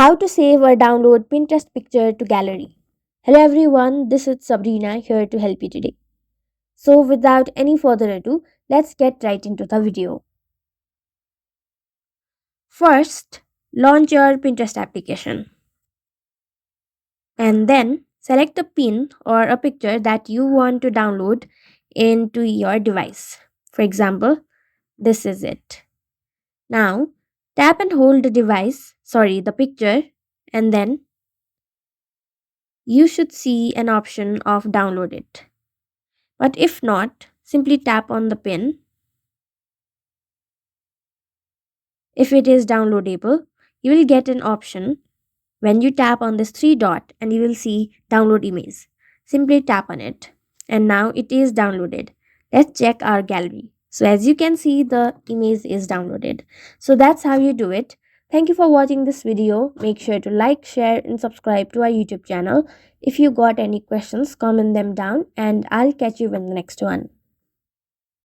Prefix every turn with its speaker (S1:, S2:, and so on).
S1: How to save or download Pinterest picture to gallery. Hello everyone, this is Sabrina here to help you today. So without any further ado, let's get right into the video. First, launch your Pinterest application and then select a pin or a picture that you want to download into your device. For example, this is it. Now, tap and hold the picture, and then you should see an option of download it. But if not, simply tap on the pin. If it is downloadable, you will get an option when you tap on this three dot and you will see download image. Simply tap on it and now it is downloaded. Let's check our gallery. So as you can see, the image is downloaded. So that's how you do it. Thank you for watching this video. Make sure to like, share and subscribe to our YouTube channel. If you got any questions, comment them down and I'll catch you in the next one.